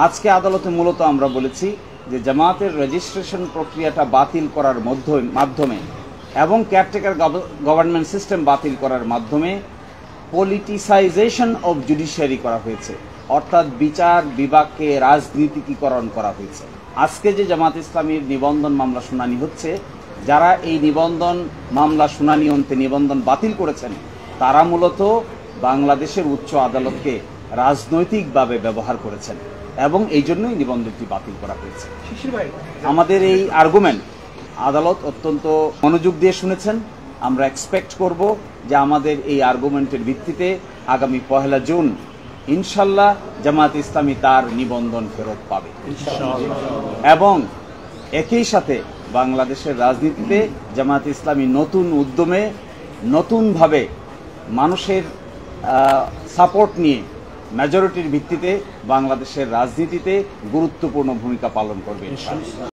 আজকে আদালতে মূলত আমরা বলেছি যে জামায়াতের রেজিস্ট্রেশন প্রক্রিয়াটা বাতিল করার মাধ্যমে এবং কেয়ারটেকার গভর্নমেন্ট সিস্টেম বাতিল করার মাধ্যমে পলিটিসাইজেশন অব জুডিশিয়ারি করা হয়েছে, অর্থাৎ বিচার বিভাগকে রাজনীতিকীকরণ করা হয়েছে। আজকে যে জামায়াত ইসলামীর নিবন্ধন মামলা শুনানি হচ্ছে, যারা এই নিবন্ধন মামলা শুনানি অন্তে নিবন্ধন বাতিল করেছেন তারা মূলত বাংলাদেশের উচ্চ আদালতকে রাজনৈতিকভাবে ব্যবহার করেছেন এবং এই জন্যই নিবন্ধনটি বাতিল করা হয়েছে। আমাদের এই আর্গুমেন্ট আদালত অত্যন্ত মনোযোগ দিয়ে শুনেছেন। আমরা এক্সপেক্ট করব যে আমাদের এই আর্গুমেন্টের ভিত্তিতে আগামী 1 জুন ইনশাল্লাহ জামায়াত ইসলামী তার নিবন্ধন ফেরত পাবে এবং একই সাথে বাংলাদেশের রাজনীতিতে জামায়াত ইসলামী নতুন উদ্যমে নতুনভাবে মানুষের সাপোর্ট নিয়ে মেজরিটির ভিত্তিতে বাংলাদেশের রাজনীতিতে গুরুত্বপূর্ণ ভূমিকা পালন করবে ইনশাআল্লাহ।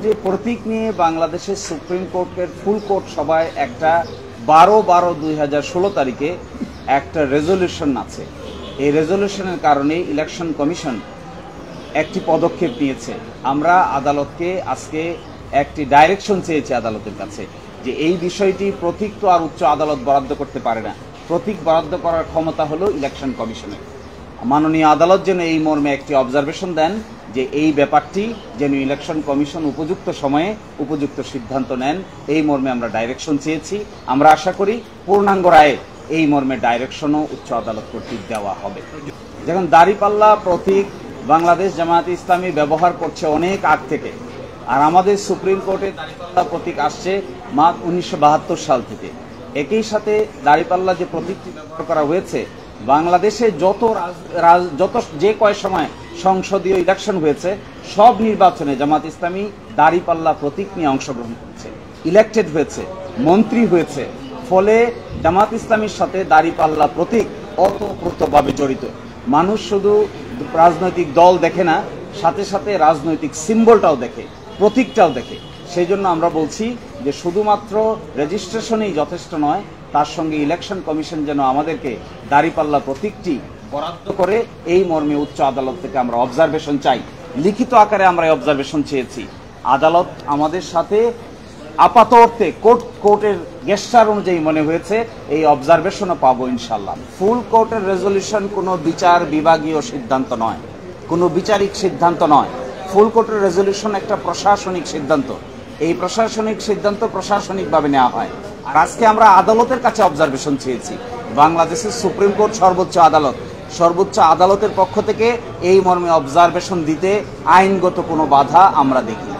যে প্রতীক নিয়ে বাংলাদেশের সুপ্রিম কোর্টের ফুল কোর্ট সভায় একটা 12/12/2016 তারিখে একটা রেজলিউশন আছে। এই রেজলিউশনের কারণে ইলেকশন কমিশন একটি পদক্ষেপ নিয়েছে। আমরা আদালতকে আজকে একটি ডাইরেকশন চেয়েছি আদালতের কাছে যে এই বিষয়টি প্রতীক তো আর উচ্চ আদালত বরাদ্দ করতে পারে না, প্রতীক বরাদ্দ করার ক্ষমতা হলো ইলেকশন কমিশনের। মাননীয় আদালত যেন এই মর্মে একটি অবজারভেশন দেন যে এই ব্যাপারটি যেন ইলেকশন কমিশন উপযুক্ত সময়ে উপযুক্ত সিদ্ধান্ত নেন, এই মর্মে আমরা ডাইরেকশন চেয়েছি। আমরা আশা করি পূর্ণাঙ্গ রায়ে এই মর্মে ডাইরেকশনও উচ্চ আদালত কর্তৃক দেওয়া হবে। যেমন দাঁড়িপাল্লা প্রতীক বাংলাদেশ জামায়াত ইসলামী ব্যবহার করছে অনেক আগ থেকে, আর আমাদের সুপ্রিম কোর্টে দাঁড়িপাল্লা প্রতীক আসছে 1972 সাল থেকে। একই সাথে দাঁড়িপাল্লা যে প্রতীকটি ব্যবহার করা হয়েছে, বাংলাদেশে যত যে কয় সময় সংসদীয় ইলেকশন হয়েছে সব নির্বাচনে জামায়াত ইসলামী দাঁড়িপাল্লা প্রতীক নিয়ে অংশগ্রহণ করেছে, ইলেক্টেড হয়েছে, মন্ত্রী হয়েছে। ফলে জামায়াত ইসলামীর সাথে দাঁড়িপাল্লা প্রতীক ওতপ্রোতভাবে জড়িত। মানুষ শুধু রাজনৈতিক দল দেখে না, সাথে সাথে রাজনৈতিক সিম্বলটাও দেখে, প্রতীকটাও দেখে। সেই জন্য আমরা বলছি যে শুধুমাত্র রেজিস্ট্রেশনই যথেষ্ট নয়, তার সঙ্গে ইলেকশন কমিশন যেন আমাদেরকে দাঁড়িপাল্লা প্রতীকটি বরাদ্দ করে এই মর্মে উচ্চ আদালত থেকে আমরা অবজারভেশন চাই। লিখিত আকারে আমরা এই অবজারভেশন চেয়েছি। আদালত আমাদের সাথে আপাত অর্থে কোর্টের গেস্টার অনুযায়ী মনে হয়েছে এই অবজারভেশনও পাবো ইনশাল্লাহ। ফুল কোর্টের রেজলিউশন কোনো বিচার বিভাগীয় সিদ্ধান্ত নয়, কোনো বিচারিক সিদ্ধান্ত নয়। ফুল কোর্টের রেজলিউশন একটা প্রশাসনিক সিদ্ধান্ত। এই প্রশাসনিক সিদ্ধান্ত প্রশাসনিকভাবে নেওয়া হয়। আর আজকে আমরা আদালতের কাছে অবজারভেশন চেয়েছি। বাংলাদেশের সুপ্রিম কোর্ট সর্বোচ্চ আদালতের পক্ষ থেকে এই মর্মে অবজারভেশন দিতে আইনগত কোনো বাধা আমরা দেখি।